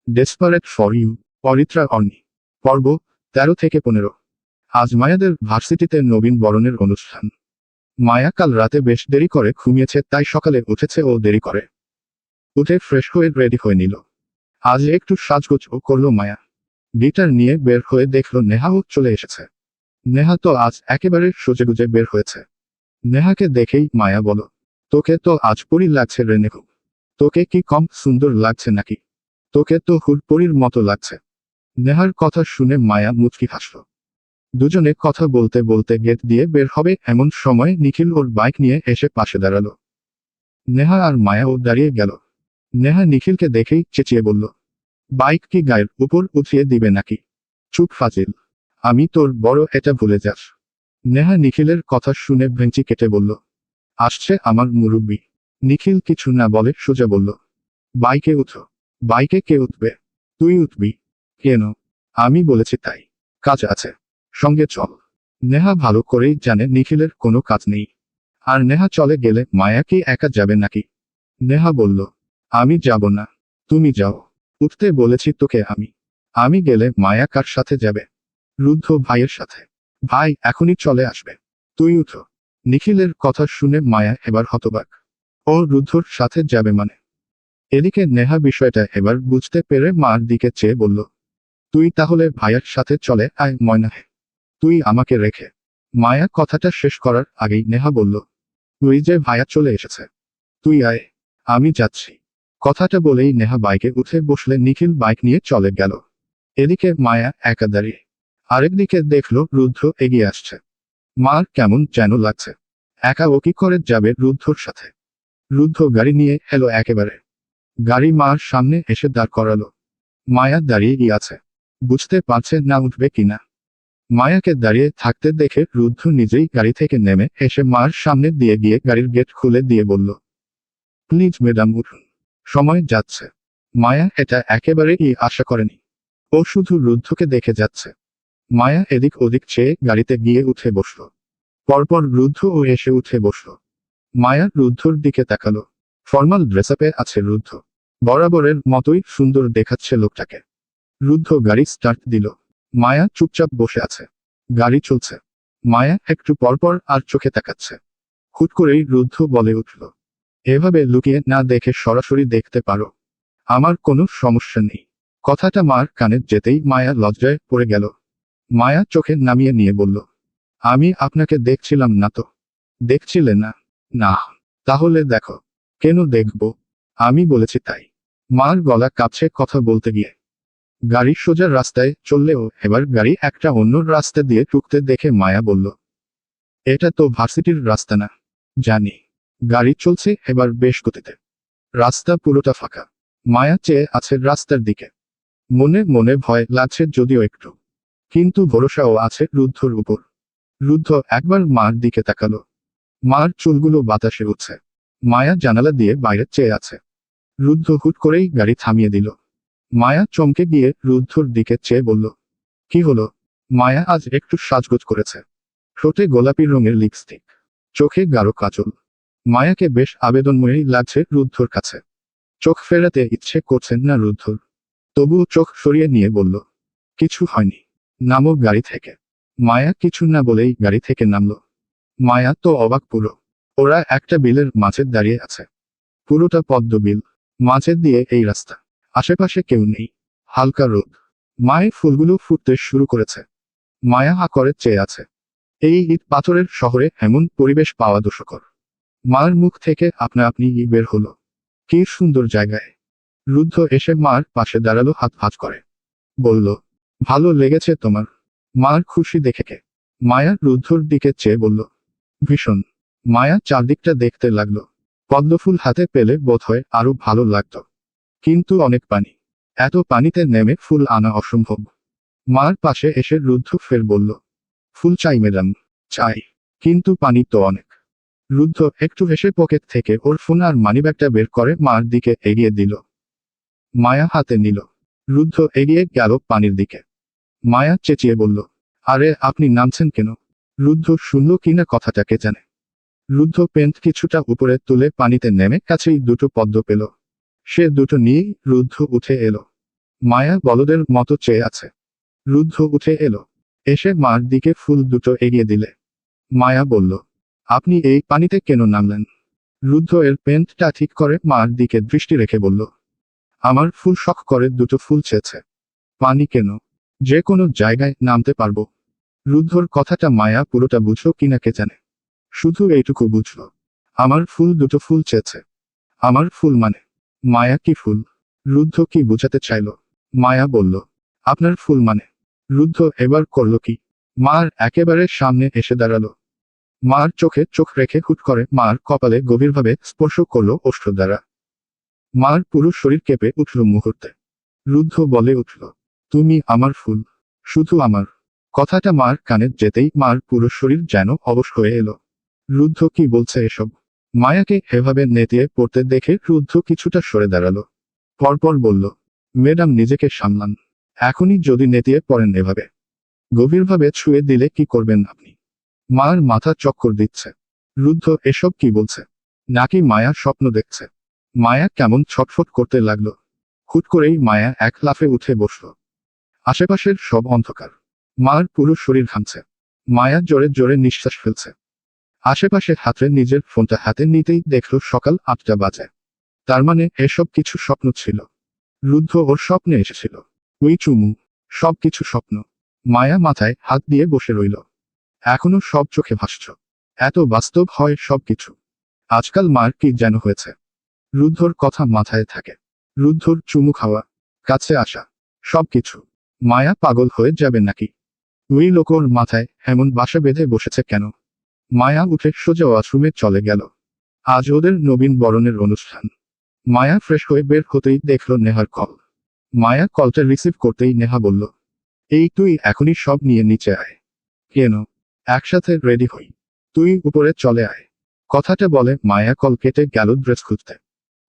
Desperate for you, পরিত্রা অর্নি। পর্ব 13 থেকে 15। আজ মায়াদের ভার্সিটিতে নবীন বরণের অনুষ্ঠান। মায়া কাল রাতে বেশ দেরি করে ঘুমিয়েছে, তাই সকালে উঠেছে ও দেরি করে। উঠে ফ্রেশ হয়ে রেডি হয়ে নিল। আজ একটু সাজগোজও করলো মায়া। গিটার নিয়ে বের হয়ে দেখলো নেহাও চলে এসেছে। নেহা তো আজ একেবারে সেজেগুজে বের হয়েছে। নেহাকে দেখেই মায়া বলল, তোকে তো আজ পরী লাগছে রে নেহু। তোকে কি কম সুন্দর লাগছে নাকি? তোকে তো হুড়পড়ির মতো লাগছে। নেহার কথা শুনে মায়া মুচকি হাসল। দুজনে কথা বলতে বলতে গেট দিয়ে বের হবে এমন সময় নিখিল ওর বাইক নিয়ে এসে পাশে দাঁড়ালো। নেহা আর মায়াও দাঁড়িয়ে গেল। নেহা নিখিলকে দেখেই চেঁচিয়ে বলল, বাইক কি গায়ের উপর উঠিয়ে দিবে নাকি? চুপ ফাজিল, আমি তোর বড়, এটা ভুলে যাস। নেহা নিখিলের কথা শুনে ভেঙচি কেটে বলল, আসছে আমার মুরব্বি। নিখিল কিছু না বলে সোজা বলল, বাইকে উঠো। বাইকে কে উঠবে? তুই উঠবি। কেন? আমি বলেছি তাই। কাজ আছে, সঙ্গে চল। নেহা ভালো করেই জানে নিখিলের কোনো কাজ নেই। আর নেহা চলে গেলে মায়া কি একা যাবে নাকি? নেহা বলল, আমি যাব না, তুমি যাও। উঠতে বলেছি তোকে আমি। আমি গেলে মায়া কার সাথে যাবে? রুদ্ধ ভাইয়ের সাথে। ভাই এখনই চলে আসবে। তুই উঠো। নিখিলের কথা শুনে মায়া এবার হতবাক। ও রুদ্ধর সাথে যাবে মানে? এদিকে নেহা বিষয়টা এবার বুঝতে পেরে মার দিকে চেয়ে বলল, তুই তাহলে ভাইয়ার সাথে চলে আয় ময়না হে। তুই আমাকে রেখে। মায়া কথাটা শেষ করার আগেই নেহা বলল, তুই যে ভাইয়া চলে এসেছে, তুই আয়, আমি যাচ্ছি। কথাটা বলেই নেহা বাইকে উঠে বসলে নিখিল বাইক নিয়ে চলে গেল। এদিকে মায়া একা দাঁড়িয়ে। আরেকদিকে দেখলো রুদ্ধ এগিয়ে আসছে। মার কেমন যেন লাগছে। একা ও কি করে যাবে রুদ্ধর সাথে? রুদ্ধ গাড়ি নিয়ে এলো একেবারে। গাড়ি মার সামনে এসে দাঁড় করালো। মায়া দাঁড়িয়ে আছে, বুঝতে পারছে না উঠবে কিনা। মায়াকে দাঁড়িয়ে থাকতে দেখে রুদ্ধ নিজেই গাড়ি থেকে নেমে এসে মার সামনে দিয়ে গিয়ে গাড়ির গেট খুলে দিয়ে বলল, প্লিজ ম্যাডাম উঠুন, সময় যাচ্ছে। মায়া এটা একেবারেই আশা করেনি। ও শুধু রুদ্ধকে দেখে যাচ্ছে। মায়া এদিক ওদিক চেয়ে গাড়িতে গিয়ে উঠে বসল। পরপর রুদ্ধ ও এসে উঠে বসল। মায়া রুদ্ধর দিকে তাকালো। ফর্মাল ড্রেসআপে আছে রুদ্ধ। বরাবরের মতোই সুন্দর দেখাচ্ছে লোকটাকে। রুদ্ধ গাড়ি স্টার্ট দিল। মায়া চুপচাপ বসে আছে। গাড়ি চলছে। মায়া একটু পরপর আর চোখে তাকাচ্ছে। হুট করেই রুদ্ধ বলে উঠল, এভাবে লুকিয়ে না দেখে সরাসরি দেখতে পারো। আমার কোনো সমস্যা নেই। কথাটা মার কানে যেতেই মায়া লজ্জায় পড়ে গেল। মায়া চোখে নামিয়ে নিয়ে বলল, আমি আপনাকে দেখছিলাম না তো। দেখছিলে না? না। তাহলে দেখো। কেন দেখব? আমি বলেছি তাই। মার গলা কাঁপছে কথা বলতে গিয়ে। গাড়ি সোজা রাস্তায় চললেও এবার গাড়ি একটা অন্য রাস্তা দিয়ে টুকতে দেখে মায়া বলল, এটা তো ভার্সিটির রাস্তা না। জানি। গাড়ি চলছে এবার বেশ গতিতে। রাস্তা পুরোটা ফাঁকা। মায়া চেয়ে আছে রাস্তার দিকে। মনে মনে ভয় লাগছে যদিও একটু, কিন্তু ভরসাও আছে রুদ্ধর উপর। রুদ্ধ একবার মার দিকে তাকালো। মার চুলগুলো বাতাসে উঠছে। মায়া জানালা দিয়ে বাইরে চেয়ে আছে। রুদ্ধ হুট করেই গাড়ি থামিয়ে দিল। মায়া চমকে গিয়ে রুদ্ধর দিকে চেয়ে বলল, কি হলো? মায়া আজ একটু সাজগোজ করেছে। ঠোঁটে গোলাপি রঙের লিপস্টিক, চোখে গাঢ় কাজল। মায়াকে বেশ আবেদনময়ী লাগছে রুদ্ধর কাছে। চোখ ফেরাতে ইচ্ছে করছে না রুদ্ধর। তবুও চোখ সরিয়ে নিয়ে বলল, কিছু হয়নি, নামো গাড়ি থেকে। মায়া কিছু না বলেই গাড়ি থেকে নামলো। মায়া তো অবাক পুরো। ওরা একটা বিলের মাঝে দাঁড়িয়ে আছে। পুরোটা পদ্ম বিল। মাঝে দিয়ে এই রাস্তা। আশেপাশে কেউ নেই। হালকা রোদ। মায়ের ফুলগুলো ফুটতে শুরু করেছে। মায়া হা করে চেয়ে আছে। এই ইট পাথরের শহরে এমন পরিবেশ পাওয়া দুষ্কর। মার মুখ থেকে আপনা আপনি বের হলো, কি সুন্দর জায়গায়। রুদ্ধ এসে মার পাশে দাঁড়ালো, হাত ভাঁজ করে বলল, ভালো লেগেছে তোমার? মার খুশি দেখে কে? মায়া রুদ্ধর দিকে চেয়ে বলল, ভীষণ। মায়া চারদিকটা দেখতে লাগলো। পদ্মফুল হাতে পেলে বোধহয় আরো ভালো লাগতো। কিন্তু অনেক পানি। এত পানিতে নেমে ফুল আনা অসম্ভব। মার পাশে এসে রুদ্ধ ফের বলল, ফুল চাই ম্যাডাম। চাই, কিন্তু পানি তো অনেক। রুদ্ধ একটু হেসে পকেট থেকে ওর ফোন আর মানিব্যাগটা বের করে মার দিকে এগিয়ে দিল। মায়া হাতে নিল। রুদ্ধ এগিয়ে গেল পানির দিকে। মায়া চেঁচিয়ে বলল, আরে আপনি নামছেন কেন? রুদ্ধ শুনল কিনা কথাটা কে জানে। রুদ্ধ পেন্ট কিছুটা উপরে তুলে পানিতে নেমে কাছেই দুটো পদ্ম পেল। সে দুটো নিয়েই রুদ্ধ উঠে এলো। মায়া বলদের মতো চেয়ে আছে। রুদ্ধ উঠে এলো, এসে মার দিকে ফুল দুটো এগিয়ে দিলে। মায়া বলল, আপনি এই পানিতে কেন নামলেন? রুদ্ধ এর পেন্টটা ঠিক করে মার দিকে দৃষ্টি রেখে বলল, আমার ফুল শখ করে দুটো ফুল চেয়েছে। পানি কেন? যে কোনো জায়গায় নামতে পারবো। রুদ্ধর কথাটা মায়া পুরোটা বুঝলো কিনা কে জানে, শুধু এইটুকু বুঝলো, আমার ফুল দুটো ফুল চেয়েছে। আমার ফুল মানে? মায়া কি ফুল? রুদ্ধ কি বুঝাতে চাইল? মায়া বলল, আপনার ফুল মানে। রুদ্ধ এবার করল কি, মার একেবারে সামনে এসে দাঁড়ালো। মার চোখে চোখ রেখে হুট করে মার কপালে গভীরভাবে স্পর্শ করল ওষ্ঠ দ্বারা। মার পুরো শরীর কেঁপে উঠল মুহূর্তে। রুদ্ধ বলে উঠল, তুমি আমার ফুল, শুধু আমার। কথাটা মার কানে যেতেই মার পুরো শরীর যেন অবশ হয়ে এলো। রুদ্ধ কি বলছে এসব? মায়াকে এভাবে নেতিয়ে পড়তে দেখে রুদ্ধ কিছুটা সরে দাঁড়ালো। পরপর বলল, ম্যাডাম নিজেকে সামলান, এখনই যদি নেতিয়ে পড়েন এভাবে, গভীরভাবে ছুঁয়ে দিলে কি করবেন আপনি? মার মাথা চক্কর দিচ্ছে। রুদ্ধ এসব কি বলছে? নাকি মায়া স্বপ্ন দেখছে? মায়া কেমন ছটফট করতে লাগলো। হুট করেই মায়া এক লাফে উঠে বসল। আশেপাশের সব অন্ধকার। মার পুরো শরীর ঘামছে। মায়া জোরে জোরে নিঃশ্বাস ফেলছে। আশেপাশে হাতে নিজের ফোনটা হাতে নিতেই দেখল সকাল 8টা বাজে। তার মানে এসব কিছু স্বপ্ন ছিল। রুদ্ধ ওর স্বপ্নে এসেছিল। ওই চুমু, সব কিছু স্বপ্ন। মায়া মাথায় হাত দিয়ে বসে রইল। এখনো সব চোখে ভাসছ। এত বাস্তব হয় সব কিছু। আজকাল মার কি যেন হয়েছে। রুদ্ধর কথা মাথায় থাকে। রুদ্ধর চুমু খাওয়া, কাছে আসা, সবকিছু। মায়া পাগল হয়ে যাবে নাকি? ওই লোকর মাথায় এমন বাসা বেঁধে বসেছে কেন? মায়া উঠে সোজা ওয়াশরুমে চলে গেল। আজ ওদের নবীন বরণের অনুষ্ঠান। মায়া ফ্রেশ হয়ে বের হতেই দেখল নেহার কল। মায়া কলটা রিসিভ করতেই নেহা বলল, এই তুই এখনই সব নিয়ে নিচে আয়। কেন? একসাথে রেডি হই। তুই উপরে চলে আয়। কথাটা বলে মায়া কল কেটে গেল ড্রেস খুঁজতে।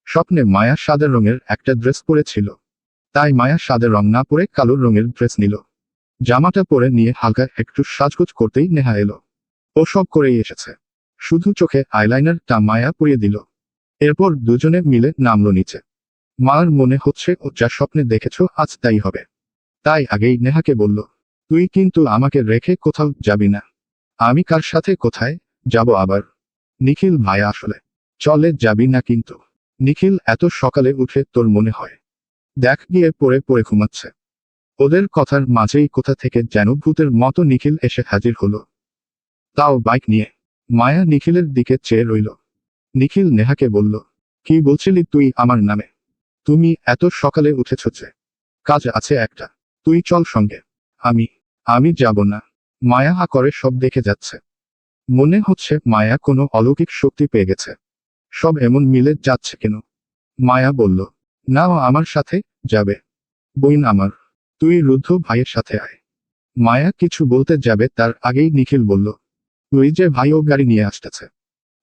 স্বপ্নে মায়া সাদা রঙের একটা ড্রেস পরেছিল। তাই মায়া সাদা রং না পরে কালো রঙের ড্রেস নিল। জামাটা পরে নিয়ে হালকা একটু সাজগোজ করতেই নেহা এলো। ও সব করেই এসেছে। শুধু চোখে আইলাইনারটা মায়া পরিয়ে দিল। এরপর দুজনে মিলে নামলো নিচে। মার মনে হচ্ছে ও যা স্বপ্নে দেখেছ আজ তাই হবে। তাই আগেই নেহাকে বলল, তুই কিন্তু আমাকে রেখে কোথাও যাবি না। আমি কার সাথে কোথায় যাব আবার? নিখিল ভাই আসলে চলে যাবি না কিন্তু? নিখিল এত সকালে উঠে তোর মনে হয়? দেখ গিয়ে পড়ে পড়ে ঘুমাচ্ছে। ওদের কথার মাঝেই কোথা থেকে যেন ভূতের মতো নিখিল এসে হাজির হলো, তাও বাইক নিয়ে। মায়া নিখিলের দিকে চেয়ে রইল। নিখিল নেহাকে বলল, কি বলছিলি তুই আমার নামে? তুমি এত সকালে উঠেছ যে? কাজ আছে একটা, তুই চল সঙ্গে। আমি আমি যাব না। মায়া হা করে সব দেখে যাচ্ছে। মনে হচ্ছে মায়া কোনো অলৌকিক শক্তি পেয়ে গেছে। সব এমন মিলে যাচ্ছে কেন? মায়া বলল, না ও আমার সাথে যাবে। বইন আমার, তুই রুদ্ধ ভাইয়ের সাথে আয়। মায়া কিছু বলতে যাবে তার আগেই নিখিল বলল, ওই যে ভাই ও গাড়ি নিয়ে আসতেছে।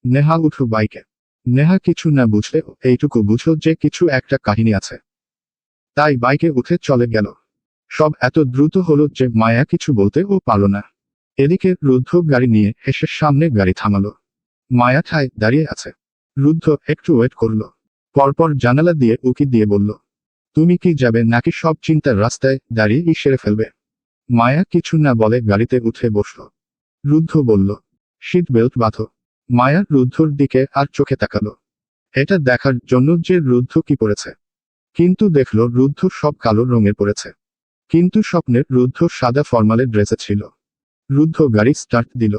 নেহা উঠল বাইকে। নেহা কিছু না বুঝলে এইটুকু বুঝল যে কিছু একটা কাহিনী আছে। তাই বাইকে উঠে চলে গেল। সব এত দ্রুত হলো যে মায়া কিছু বলতে ও পারল না। এদিকে রুদ্ধ গাড়ি নিয়ে এসে সামনে গাড়ি থামালো। মায়া ঠায় দাঁড়িয়ে আছে। রুদ্ধ একটু ওয়েট করল। পরপর জানালা দিয়ে উকি দিয়ে বলল, তুমি কি যাবে নাকি সব চিন্তার রাস্তায় দাঁড়িয়ে সেরে ফেলবে? মায়া কিছু না বলে গাড়িতে উঠে বসল। রুদ্ধ বলল, সিট বেল্ট বাঁধো। মায়া রুদ্ধর দিকে আর চোখে তাকালো। এটা দেখার জন্য যে রুদ্ধ কি পড়েছে। কিন্তু দেখল রুদ্ধ সব কালো রঙের পড়েছে। কিন্তু স্বপ্নের রুদ্ধ সাদা ফরমালের ড্রেসে ছিল। রুদ্ধ গাড়ি স্টার্ট দিল।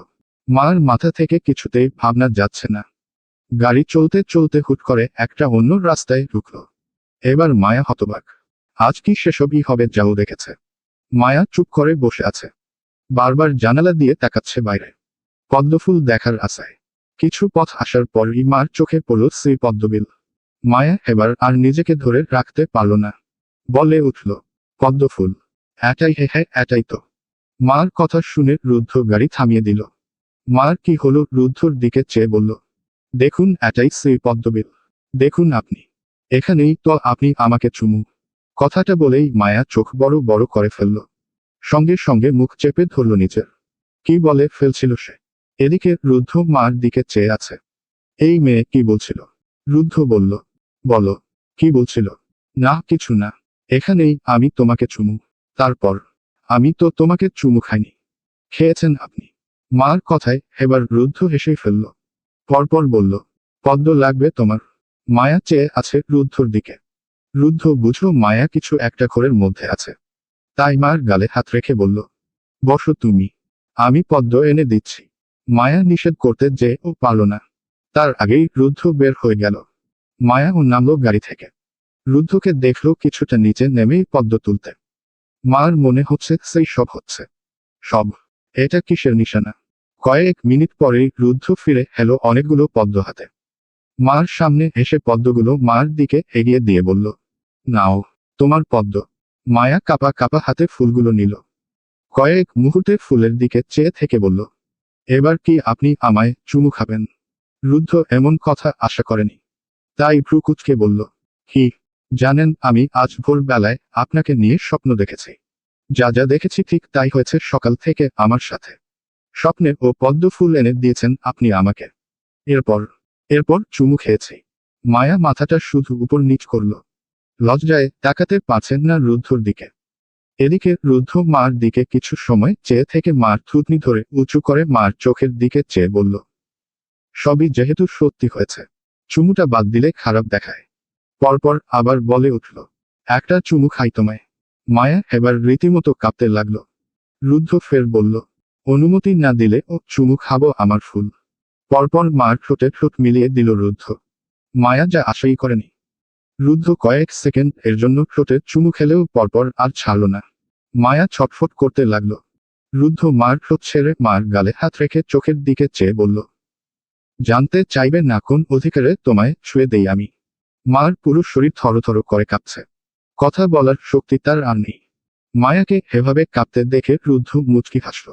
মার মাথা থেকে কিছুতেই ভাবনা যাচ্ছে না। গাড়ি চলতে চলতে হুট করে একটা অন্য রাস্তায় ঢুকল। এবার মায়া হতবাক। আজ কি সেসবই হবে যাও দেখেছে। মায়া চুপ করে বসে আছে। বারবার জানালা দিয়ে তাকাচ্ছে বাইরে, পদ্মফুল দেখার আশায়। কিছু পথ আসার পরই মার চোখে পড়ল শ্রী পদ্মবিল। মায়া এবার আর নিজেকে ধরে রাখতে পারল না। বলে উঠল, পদ্মফুল। এটাই হ্যাঁ এটাই তো। মার কথা শুনে রুদ্ধ গাড়ি থামিয়ে দিল। মার কি হলো রুদ্ধর দিকে চেয়ে বলল, দেখুন এটাই শ্রী পদ্মবিল। দেখুন আপনি। এখানেই তো আপনি আমাকে চুমু। কথাটা বলেই মায়া চোখ বড় বড় করে ফেলল। সঙ্গে সঙ্গে মুখ চেপে ধরল নিজের। কি বলে ফেলছিল সে? এদিকে রুদ্ধ মার দিকে চেয়ে আছে। এই মেয়ে কি বলছিল? রুদ্ধ বলল, বলো, কি বলছিল? না কিছু না। এখানেই আমি তোমাকে চুমু। তারপর, আমি তো তোমাকে চুমু খাইনি। খেয়েছেন আপনি। মার কথায় এবার রুদ্ধ হেসেই ফেলল। পরপর বলল, পদ্ম লাগবে তোমার? মায়া চেয়ে আছে রুদ্ধর দিকে। রুদ্ধ বুঝল মায়া কিছু একটা ঘোরের মধ্যে আছে। তাই মার গালে হাত রেখে বলল, বসো তুমি, আমি পদ্ম এনে দিচ্ছি। মায়া নিষেধ করতে যে ও পারল না। তার আগেই রুদ্ধ বের হয়ে গেল। মায়া ও নামলো গাড়ি থেকে। রুদ্ধকে দেখলো কিছুটা নিচে নেমেই পদ্ম তুলতে। মার মনে হচ্ছে সেই সব হচ্ছে। সব। এটা কিসের নিশানা? কয়েক মিনিট পরেই রুদ্ধ ফিরে এলো অনেকগুলো পদ্ম হাতে। মার সামনে এসে পদ্মগুলো মার দিকে এগিয়ে দিয়ে বলল, নাও, তোমার পদ্ম। মায়া কাপা কাপা হাতে ফুলগুলো নিল। কয়েক মুহূর্তে ফুলের দিকে চেয়ে থেকে বলল, এবার কি আপনি আমায় চুমু খাবেন? রুদ্ধ এমন কথা আশা করেনি। তাই ভ্রু কুঁচকে বলল, কি? জানেন আমি আজ ভোরবেলায় আপনাকে নিয়ে স্বপ্ন দেখেছি। যা যা দেখেছি ঠিক তাই হয়েছে সকাল থেকে আমার সাথে। স্বপ্নে ও পদ্ম ফুল এনে দিয়েছেন আপনি আমাকে। এরপর এরপর চুমু খেয়েছি। মায়া মাথাটা শুধু উপর নিচ করল। লজ্জায় তাকাতে পারছেন না রুদ্ধর দিকে। এদিকে রুদ্ধ মার দিকে কিছু সময় চেয়ে থেকে মার থুতনি ধরে উঁচু করে মার চোখের দিকে চেয়ে বলল, সবই যেহেতু সত্যি হয়েছে, চুমুটা বাদ দিলে খারাপ দেখায়। পরপর আবার বলে উঠল, একটা চুমু খাই তোমায়। মায়া এবার রীতিমতো কাঁপতে লাগলো। রুদ্ধ ফের বলল, অনুমতি না দিলে ও চুমু খাবো আমার ফুল। পরপর মার ঠোঁটে ঠোঁট মিলিয়ে দিল রুদ্ধ। মায়া যা আশাই করেনি। রুদ্ধ কয়েক সেকেন্ড এর জন্য ঠোঁটে চুমু খেলেও পরপর আর ছাড়ল না। মায়া ছটফট করতে লাগল। রুদ্ধ মার ঠোঁট ছেড়ে মার গালে হাত রেখে চোখের দিকে চেয়ে বলল, জানতে চাইবে না কোন অধিকারে তোমায় ছুঁয়ে দেই আমি? মার পুরো শরীর থরথর করে কাঁপছে। কথা বলার শক্তি তার আর নেই। মায়াকে এভাবে কাঁপতে দেখে রুদ্ধ মুচকি হাসল।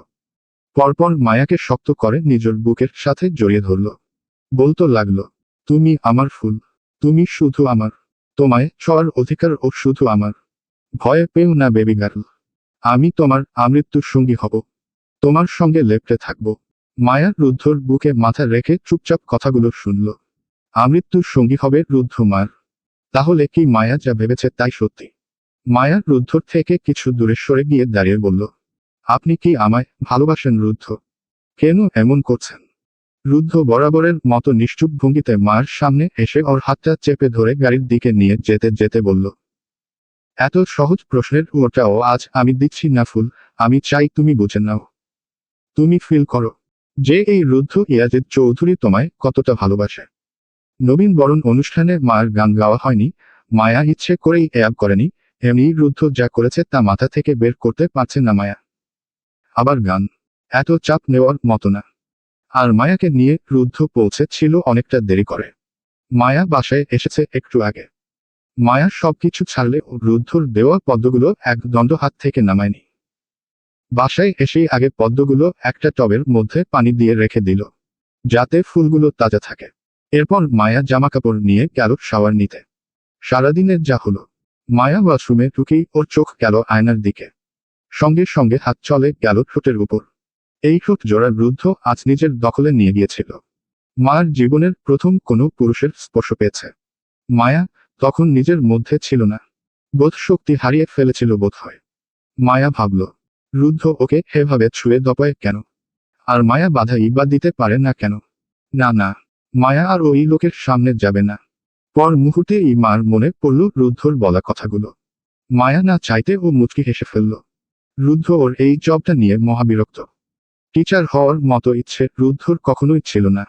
পরপর মায়াকে শক্ত করে নিজের বুকের সাথে জড়িয়ে ধরল। বলতো লাগলো, তুমি আমার ফুল। তুমি শুধু আমার। তোমায় ছোঁয়ার অধিকার ও শুধু আমার। ভয় পেও না বেবি গার্ল। আমি তোমার আমৃত্যুর সঙ্গী হব। তোমার সঙ্গে লেপ্টে থাকব। মায়া রুদ্ধর বুকে মাথা রেখে চুপচাপ কথাগুলো শুনল। আমৃত্যুর সঙ্গী হবে রুদ্ধ মার। তাহলে কি মায়া যা ভেবেছে তাই সত্যি? মায়া রুদ্ধর থেকে কিছু দূরে সরে গিয়ে দাঁড়িয়ে বলল, আপনি কি আমায় ভালোবাসেন রুদ্ধ? কেন এমন করছেন? রুদ্ধ বরাবরের মতো নিশ্চুপ ভঙ্গিতে মার সামনে এসে ওর হাতটা চেপে ধরে গাড়ির দিকে নিয়ে যেতে যেতে বলল, এত সহজ প্রশ্নের উত্তরটাও আজ আমি দিচ্ছি না ফুল। আমি চাই তুমি বুঝে নাও। তুমি ফিল করো যে এই রুদ্ধ ইয়াজিদ চৌধুরী তোমায় কতটা ভালোবাসে। নবীন বরণ অনুষ্ঠানে মার গান গাওয়া হয়নি। মায়া ইচ্ছে করেই এয়াব করেনি। এমনি রুদ্ধ যা করেছে তা মাথা থেকে বের করতে পারছে না মায়া। আবার গান? এত চাপ নেওয়ার মতো না। আর মায়াকে নিয়ে রুদ্ধ পৌঁছেছিল অনেকটা দেরি করে। মায়া বাসায় এসেছে একটু আগে। মায়া সবকিছু ছাড়লে ও রুদ্ধর দেওয়া পদ্মগুলো এক দণ্ড হাত থেকে নামায়নি। বাসায় এসেই আগে পদ্মগুলো একটা টবের মধ্যে পানি দিয়ে রেখে দিল, যাতে ফুলগুলো তাজা থাকে। এরপর মায়া জামাকাপড় নিয়ে গেল শাওয়ার নিতে। সারাদিনের যা হলো। মায়া ওয়াশরুমে ঢুকেই ওর চোখ গেল আয়নার দিকে। সঙ্গে সঙ্গে হাত চলে গেল ঠোঁটের উপর। এই ঠোঁট জোড়া রুদ্ধ আজ নিজের দখলে নিয়ে গিয়েছিল। মার জীবনের প্রথম কোনো পুরুষের স্পর্শ পেয়েছে। মায়া তখন নিজের মধ্যে ছিল না। বোধ শক্তি হারিয়ে ফেলেছিল বোধ হয়। মায়া ভাবল, রুদ্ধ ওকে এভাবে ছুঁয়ে দপায় কেন? আর মায়া বাধাই বা দিতে পারে না কেন? না না, মায়া আর ওই লোকের সামনে যাবে না। পর মুহূর্তে এই মার মনে পড়ল রুদ্ধর বলা কথাগুলো। মায়া না চাইতে ও মুচকি হেসে ফেলল। রুদ্ধ ওর এই জবটা নিয়ে মহাবিরক্ত। টিচার হওয়ার মতো ইচ্ছে রুদ্ধর কখনোই ছিল না।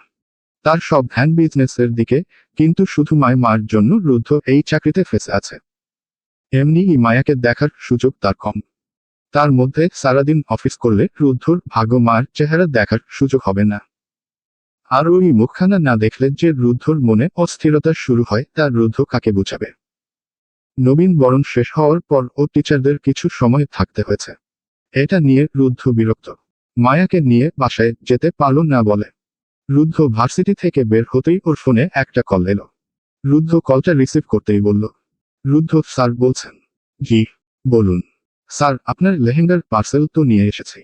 তার সব ধ্যান বিজনেসের দিকে, কিন্তু শুধু মার জন্য রুদ্ধ এই চাকরিতে ফেসে আছে। এমনিই মায়াকে দেখার সুযোগ তার কম। তার মধ্যে সারাদিন অফিস করলে রুদ্ধর ভাগ্য মার চেহারা দেখার সুযোগ হবে না। আর ওই মুখখানা না দেখলে যে রুদ্ধর মনে অস্থিরতা শুরু হয় তা রুদ্ধ কাকে বুঝাবে? নবীন বরণ শেষ হওয়ার পর ও টিচারদের কিছু সময় থাকতে হয়েছে। এটা নিয়ে রুদ্ধ বিরক্ত। মায়াকে নিয়ে বাসায় যেতে পারল না বলে। রুদ্ধ ভার্সিটি থেকে বের হতেই ওর ফোনে একটা কল এলো। রুদ্ধ কলটা রিসিভ করতেই বলল, রুদ্ধ স্যার বলছেন? জি, বলুন। স্যার আপনার লেহেঙ্গার পার্সেল তো নিয়ে এসেছি,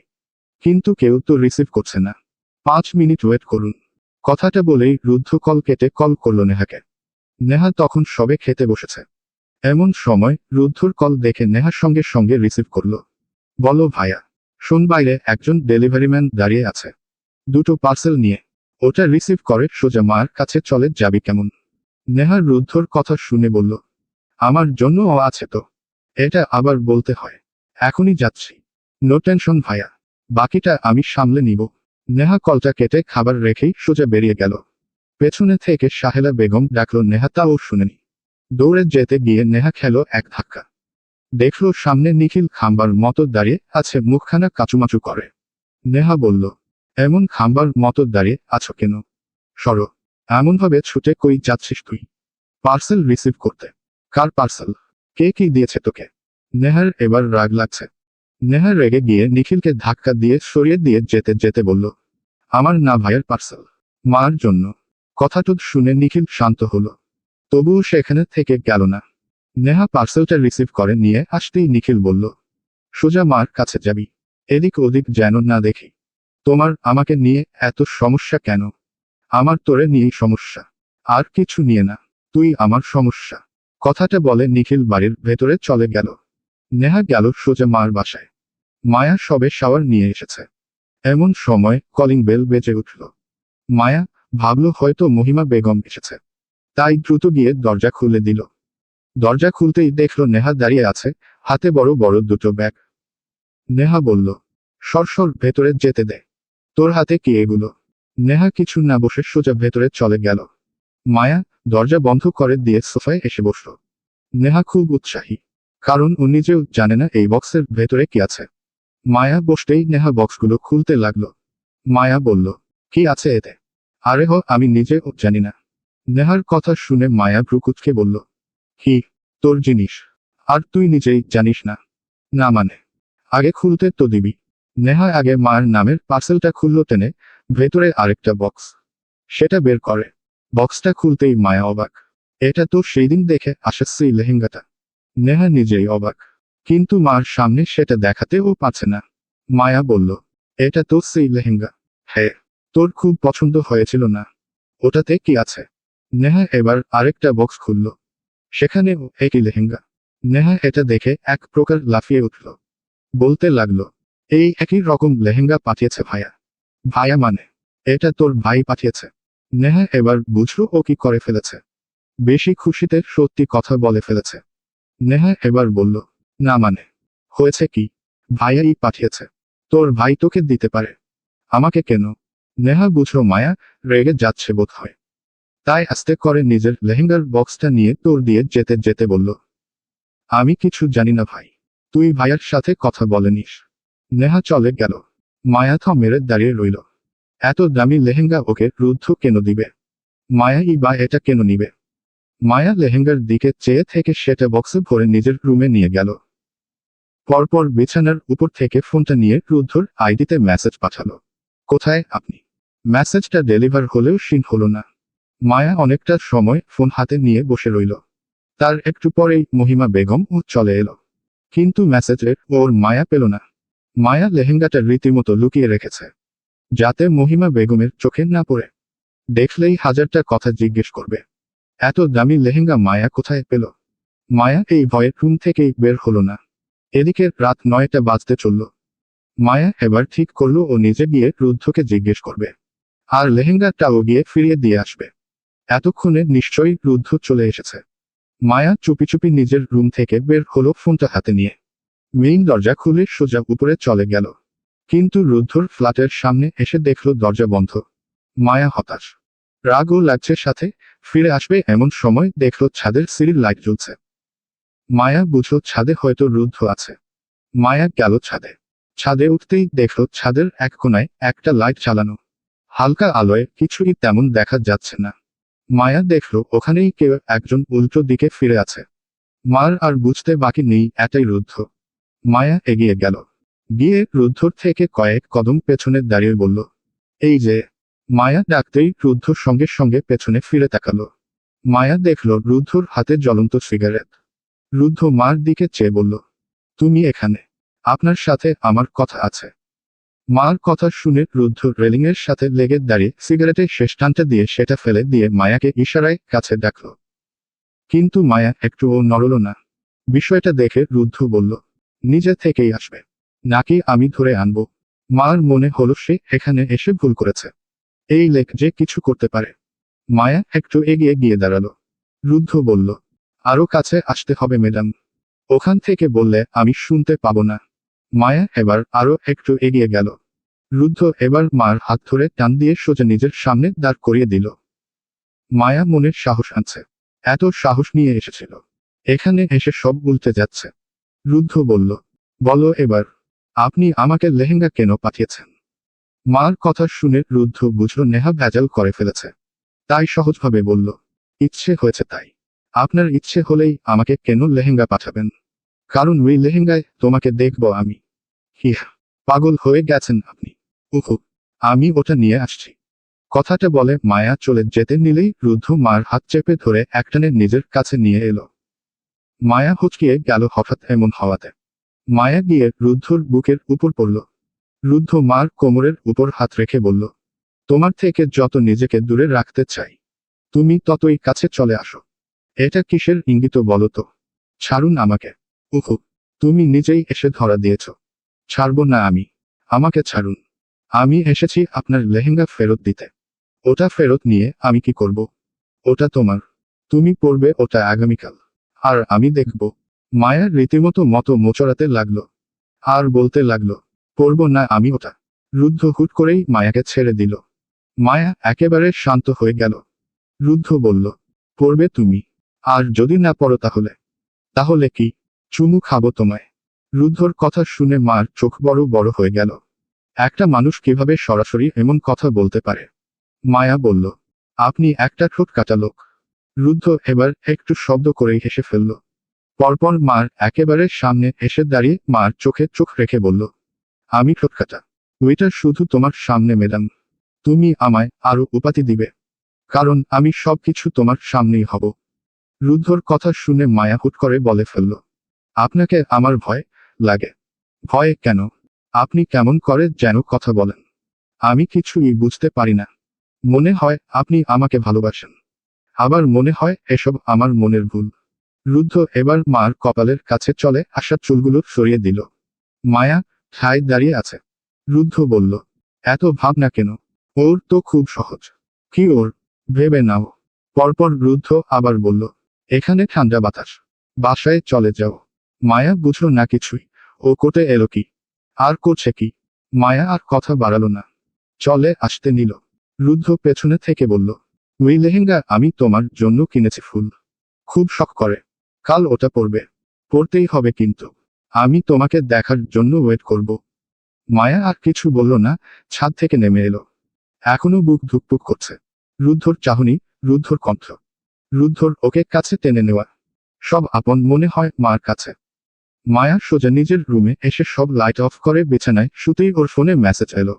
কিন্তু কেউ তো রিসিভ করছে না। 5 মিনিট ওয়েট করুন। কথাটা বলেই রুদ্ধ কল কেটে কল করল নেহাকে। নেহা তখন সবে খেতে বসেছে। এমন সময় রুদ্ধর কল দেখে নেহা সঙ্গে সঙ্গে রিসিভ করলো। বলো ভাইয়া, শোন বাইরে একজন ডেলিভারিম্যান দাঁড়িয়ে আছে, দুটো পার্সেল নিয়ে। ওটা রিসিভ করে সোজা মার কাছে চলে যাবি কেমন? নেহা রুদ্ধর কথা শুনে বলল, আমার জন্যও আছে তো, এটা আবার বলতে হয়। এখনই যাচ্ছি। নো টেনশন ভাইয়া, বাকিটা আমি সামলে নিব। নেহা কলটা কেটে খাবার রেখেই সোজা বেরিয়ে গেল। পেছনে থেকে সাহেলা বেগম ডাকলো, নেহা তাও শুনেনি। দৌড়ে যেতে গিয়ে নেহা খেলো এক ধাক্কা। দেখলো সামনে নিখিল খাম্বার মতো দাঁড়িয়ে আছে, মুখখানা কাচুমাচু করে। নেহা বলল, এমন খাম্বার মতো দাঁড়িয়ে আছো কেন? সরো। এমনভাবে ছুটে কই যাচ্ছিস তুই? পার্সেল রিসিভ করতে। কার পার্সেল? কে কি দিয়েছে তোকে? নেহার এবার রাগ লাগছে। নেহা রেগে গিয়ে নিখিলকে ধাক্কা দিয়ে সরিয়ে দিয়ে যেতে যেতে বলল, আমার না ভাইয়ের পার্সেল, মার জন্য। কথাটা শুনে নিখিল শান্ত হলো, তবুও সেখানে থেকে গেল না। নেহা পার্সেলটা রিসিভ করে নিয়ে আসতেই নিখিল বলল, সোজা মার কাছে যাবি, এদিক ওদিক যেন না দেখি। তোমার আমাকে নিয়ে এত সমস্যা কেন? আমার তোরে নিয়েই সমস্যা, আর কিছু নিয়ে না। তুই আমার সমস্যা। কথাটা বলে নিখিল বাড়ির ভেতরে চলে গেল। নেহা গেল সোজা মার বাসায়। মায়া সবে শাওয়ার নিয়ে এসেছে। এমন সময় কলিং বেল বেজে উঠল। মায়া ভাবল হয়তো মহিমা বেগম এসেছে, তাই দ্রুত গিয়ে দরজা খুলে দিল। দরজা খুলতেই দেখল নেহা দাঁড়িয়ে আছে, হাতে বড় বড় দুটো ব্যাগ। নেহা বলল, সর ভেতরে যেতে দে। তোর হাতে কি এগুলো? নেহা কিছু না বসে সোজা ভেতরে চলে গেল। মায়া দরজা বন্ধ করে দিয়ে সোফায় এসে বসল। নেহা খুব উৎসাহী, কারণ ও নিজেও জানে না এই বক্সের ভেতরে কি আছে। মায়া বসতেই নেহা বক্সগুলো খুলতে লাগলো। মায়া বলল, কি আছে এতে? আরে আমি নিজেও জানি না। নেহার কথা শুনে মায়া ভ্রুকুচকে বলল, কি? তোর জিনিস? আর তুই নিজেই জানিস না? না মানে, আগে খুলতে তো দিবি। নেহা আগে মায়ের নামের পার্সেলটা খুলল টেনে, ভেতরে আরেকটা বক্স। সেটা বের করে। বক্সটা খুলতেই মায়া অবাক। এটা তো সেই দিন দেখে আসা সেই লেহেঙ্গাটা। নেহা নিজেই অবাক, কিন্তু মার সামনে সেটা দেখাতেও পারছে না। মায়া বলল, এটা তো সেই লেহেঙ্গা। হ্যাঁ, তোর খুব পছন্দ হয়েছিল না? ওটাতে কি আছে? নেহা এবার আরেকটা বক্স খুলল। সেখানেও একই লেহেঙ্গা। নেহা এটা দেখে এক প্রকার লাফিয়ে উঠল। বলতে লাগলো, এই একই রকম লেহেঙ্গা পাঠিয়েছে ভাইয়া। ভাইয়া মানে? এটা তোর ভাই পাঠিয়েছে। নেহা এবার বুঝলো ও কি করে ফেলেছে। বেশি খুশিতে সত্যি কথা বলে ফেলেছে। নেহা এবার বলল, না মানে, হয়েছে কি? ভাইয়াই পাঠিয়েছে। তোর ভাই তোকে দিতে পারে, আমাকে কেন? নেহা বুঝলো মায়া রেগে যাচ্ছে বোধ হয়, তাই আস্তে করে নিজের লেহেঙ্গার বক্সটা নিয়ে তোর দিয়ে যেতে যেতে বলল, আমি কিছু জানি না ভাই, তুই ভাইয়ার সাথে কথা বলেনিস। নেহা চলে গেল। মায়া মেরে দাঁড়িয়ে রইল। এত দামি লেহেঙ্গা ওকে রুদ্ধ কেন দিবে? মায়াই বা এটা কেন নিবে? মায়া লেহেঙ্গার দিকে চেয়ে থেকে সেটা বক্সে ভরে নিজের রুমে নিয়ে গেল। পরপর বিছানার উপর থেকে ফোনটা নিয়ে রুদ্ধর আইডিতে মেসেজ পাঠালো, কোথায় আপনি? মেসেজটা ডেলিভার হলেও সিন হলো না। মায়া অনেকটা সময় ফোন হাতে নিয়ে বসে রইল। তার একটু পরেই মহিমা বেগম ও চলে এলো, কিন্তু মেসেজের ওর মায়া পেল না। মায়া লেহেঙ্গাটা রীতিমতো লুকিয়ে রেখেছে, যাতে মহিমা বেগমের চোখে না পড়ে। দেখলেই হাজারটা কথা জিজ্ঞেস করবে। এত দামি লেহেঙ্গা মায়া কোথায় পেল? মায়া এই ভয়ে রুম থেকেই বের হলো না। এদিকে রাত 9টা বাজতে চলল। মায়া এবার ঠিক করলো ও নিজে গিয়ে রুদ্ধকে জিজ্ঞেস করবে, আর লেহেঙ্গাটাও গিয়ে ফিরিয়ে দিয়ে আসবে। এতক্ষণে নিশ্চয়ই রুদ্ধ চলে এসেছে। মায়া চুপি চুপি নিজের রুম থেকে বের হলো ফোনটা হাতে নিয়ে। মেইন দরজা খুলে সোজা উপরে চলে গেল, কিন্তু রুদ্ধর ফ্ল্যাটের সামনে এসে দেখল দরজা বন্ধ। মায়া হতাশ, রাগও লাগছে সাথে। ফিরে আসবে এমন সময় দেখল ছাদের সিঁড়ির লাইট জ্বলছে। মায়া বুঝল ছাদে হয়তো রুদ্ধ আছে। মায়া গেল ছাদে। ছাদে উঠতেই দেখল ছাদের এক কোণায় একটা লাইট চালানো। হালকা আলোয় কিছুই তেমন দেখা যাচ্ছে না। মায়া দেখল ওখানেই কেউ একজন উল্টো দিকে ফিরে আছে। মার আর বুঝতে বাকি নেই এটাই রুদ্ধ। মায়া এগিয়ে গেল, গিয়ে রুদ্ধর থেকে কয়েক কদম পেছনে দাঁড়িয়ে বলল, এই যে। মায়া ডাকতেই রুদ্ধ সঙ্গে সঙ্গে পেছনে ফিরে তাকালো। মায়া দেখল রুদ্ধর হাতে জ্বলন্ত সিগারেট। রুদ্ধ মার দিকে চেয়ে বলল, তুমি এখানে? আপনার সাথে আমার কথা আছে। মার কথা শুনে রুদ্ধ রেলিংয়ের সাথে লেগে দাঁড়িয়ে সিগারেটের শেষ টানটা দিয়ে সেটা ফেলে দিয়ে মায়াকে ইশারায় কাছে ডাকল। কিন্তু মায়া একটুও নড়ল না। বিষয়টা দেখে রুদ্ধ বলল, নিজে থেকেই আসবে নাকি আমি ধরে আনবো? মার মনে হলো সে এখানে এসে ভুল করেছে। এই লেক যে কিছু করতে পারে। মায়া একটু এগিয়ে গিয়ে দাঁড়ালো। রুদ্ধ বলল, আরো কাছে আসতে হবে ম্যাডাম। ওখান থেকে বললে আমি শুনতে পাবো না। মায়া এবার আরো একটু এগিয়ে গেল। রুদ্ধ এবার মার হাত ধরে টান দিয়ে সোজা নিজের সামনে দাঁড় করিয়ে দিল। মায়া মনের সাহস আনছে। এত সাহস নিয়ে এসেছিল, এখানে এসে সব উল্টে যাচ্ছে। রুদ্ধ বলল, বলো এবার, আপনি আমাকে লেহেঙ্গা কেন পাঠিয়েছেন? মার কথা শুনে রুদ্ধ বুঝল নেহা ভেজাল করে ফেলেছে। তাই সহজভাবে বলল, ইচ্ছে হয়েছে তাই। আপনার ইচ্ছে হলেই আমাকে কেন লেহেঙ্গা পাঠাবেন? কারণ ওই লেহেঙ্গায় তোমাকে দেখব আমি। হিহ, পাগল হয়ে গেছেন আপনি। উহু, আমি ওটা নিয়ে আসছি। কথাটা বলে মায়া চলে যেতে নিলেই রুদ্ধ মার হাত চেপে ধরে একটানে নিজের কাছে নিয়ে এলো। মায়া হচকিয়ে গেল হঠাৎ এমন হওয়াতে। মায়া গিয়ে রুদ্ধর বুকের উপর পড়ল। রুদ্ধ মার কোমরের উপর হাত রেখে বলল, তোমার থেকে যত নিজেকে দূরে রাখতে চাই, তুমি ততই কাছে চলে আসো। এটা কিসের ইঙ্গিত বলো তো? ছাড়ুন আমাকে। উহু, তুমি নিজেই এসে ধরা দিয়েছ। ছাড়বো না আমি। আমাকে ছাড়ুন। আমি এসেছি আপনার লেহেঙ্গা ফেরত দিতে। ওটা ফেরত নিয়ে আমি কি করব? ওটা তোমার। তুমি পরবে ওটা আগামীকাল। আর আমি দেখব। মায়া রীতিমতো মোচড়াতে লাগলো। আর বলতে লাগলো, পরব না আমি ওটা। রুদ্ধ হুট করেই মায়াকে ছেড়ে দিল। মায়া একেবারে শান্ত হয়ে গেল। রুদ্ধ বলল, পরবে তুমি। আর যদি না পড়ো তাহলে? তাহলে কি? চুমু খাবো তোমায়। রুদ্ধর কথা শুনে মার চোখ বড় বড় হয়ে গেল। একটা মানুষ কিভাবে সরাসরি এমন কথা বলতে পারে? মায়া বলল, আপনি একটা ঠোঁট কাটা লোক। রুদ্ধ এবার একটু শব্দ করেই হেসে ফেলল। পরপর মার একেবারে সামনে এসে দাঁড়িয়ে মার চোখে চোখ রেখে বলল, আমি ঠোঁট কাটা? ওইটা শুধু তোমার সামনে ম্যাডাম। তুমি আমায় আরো উপাধি দিবে। কারণ আমি সবকিছু তোমার সামনেই হব। রুদ্ধর কথা শুনে মায়া হুট করে বলে ফেলল, আপনাকে আমার ভয় লাগে? ভয় কেন? আপনি কেমন করে যেন কথা বলেন। আমি কিছুই বুঝতে পারি না। মনে হয় আপনি আমাকে ভালোবাসেন। আবার মনে হয় এসব আমার মনের ভুল। রুদ্ধ এবার মার কপালের কাছে চলে আসা চুলগুলো সরিয়ে দিল। মায়া ঠায় দাঁড়িয়ে আছে। রুদ্ধ বলল, এত ভাবনা কেন? ওর তো খুব সহজ। কি ওর? ভেবে নাও। পরপর রুদ্ধ আবার বলল, এখানে ঠান্ডা বাতাস। বাসায় চলে যাও। মায়া বুঝল না কিছুই। ও কোটে এলো কি? আর করছে কি? মায়া আর কথা বাড়ালো না। চলে আসতে নিল। রুদ্ধ পেছনে থেকে বলল, ওই লেহেঙ্গা আমি তোমার জন্য কিনেছি ফুল। খুব শখ করে। কাল ওটা পরবে। পরতেই হবে কিন্তু। আমি তোমাকে দেখার জন্য ওয়েট করব। মায়া আর কিছু বলল না, ছাদ থেকে নেমে এলো। এখনো বুক ধুকপুক করছে। রুদ্ধর চাহনি, রুদ্ধর কণ্ঠ, রুদ্ধর ওকে কাছে টেনে নেওয়া, সব আপন মনে হয় মার কাছে। মায়া সোজা নিজের রুমে এসে সব লাইট অফ করে বিছানায় শুতেই ওর ফোনে মেসেজ এলো।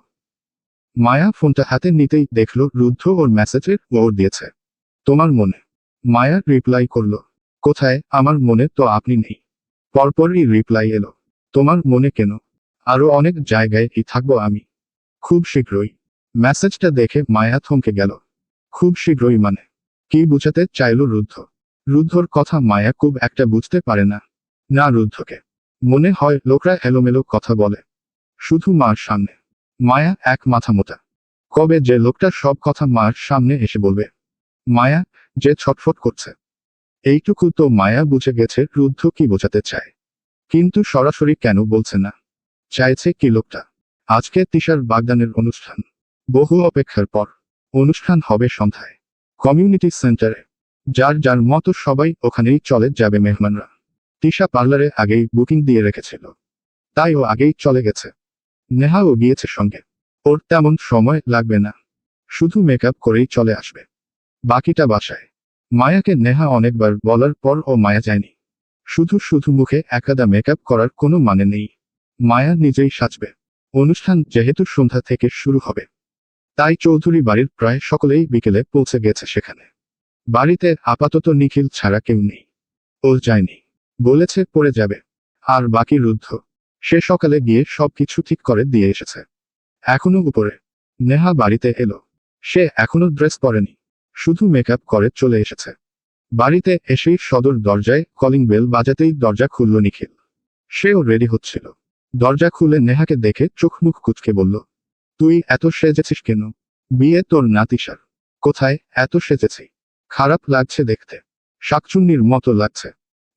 মায়া ফোনটা হাতে নিতেই দেখলো রুদ্ধ ওর মেসেজে ওর দিয়েছে, তোমার মনে। মায়া রিপ্লাই করলো, কোথায় আমার মনে তো আপনি নেই। পরপরই রিপ্লাই এলো, তোমার মনে কেন? আরো অনেক জায়গায় থাকবো আমি। খুব শীঘ্রই। মেসেজটা দেখে মায়া থমকে গেল। খুব শীঘ্রই মানে? কি বুঝাতে চাইলো রুদ্ধ? রুদ্ধর কথা মায়া খুব একটা বুঝতে পারে না। না রুদ্ধকে মনে হয় লোকরা এলোমেলো কথা বলে। শুধু মার সামনে। মায়া এক মাথা মোটা। কবে যে লোকটা সব কথা মার সামনে এসে বলবে? মায়া যে ছটফট করছে। এইটুকু তো মায়া বুঝে গেছে রুদ্ধ কি বোঝাতে চায়। কিন্তু সরাসরি কেন বলছে না? চাইছে কি লোকটা? আজকে তিশার বাগদানের অনুষ্ঠান। বহু অপেক্ষার পর। অনুষ্ঠান হবে সন্ধ্যায়। কমিউনিটি সেন্টারে। যার যার মতো সবাই ওখানেই চলে যাবে মেহমানরা। তিশা পার্লারে আগেই বুকিং দিয়ে রেখেছিল। তাই ও আগেই চলে গেছে। নেহাও গিয়েছে সঙ্গে। ওর তেমন সময় লাগবে না। শুধু মেকআপ করেই চলে আসবে। বাকিটা বাসায়। মায়াকে নেহা অনেকবার বলার পর ও মায়া যায়নি। শুধু শুধু মুখে একাদা মেকআপ করার কোনো মানে নেই। মায়া নিজেই সাজবে। অনুষ্ঠান যেহেতু সন্ধ্যা থেকে শুরু হবে, তাই চৌধুরী বাড়ির প্রায় সকলেই বিকেলে পৌঁছে গেছে সেখানে। বাড়িতে আপাতত নিখিল ছাড়া কেউ নেই। ও যায়নি। বলেছে পরে যাবে। আর বাকি রুদ্ধ। সে সকালে গিয়ে সবকিছু ঠিক করে দিয়ে এসেছে। এখনো উপরে। নেহা বাড়িতে এলো। সে এখনো ড্রেস পরেনি। শুধু মেকআপ করে চলে এসেছে। বাড়িতে এসেই সদর দরজায় কলিং বেল বাজাতেই দরজা খুলল নিখিল। সেও রেডি হচ্ছিল। দরজা খুলে নেহাকে দেখে চোখ মুখ কুঁচকে বলল, তুই এত সেজেছিস কেন? বিয়ে তোর নাতিশার। কোথায়? এত সেজেছি। খারাপ লাগছে দেখতে। শাকচুন্নির মতো লাগছে।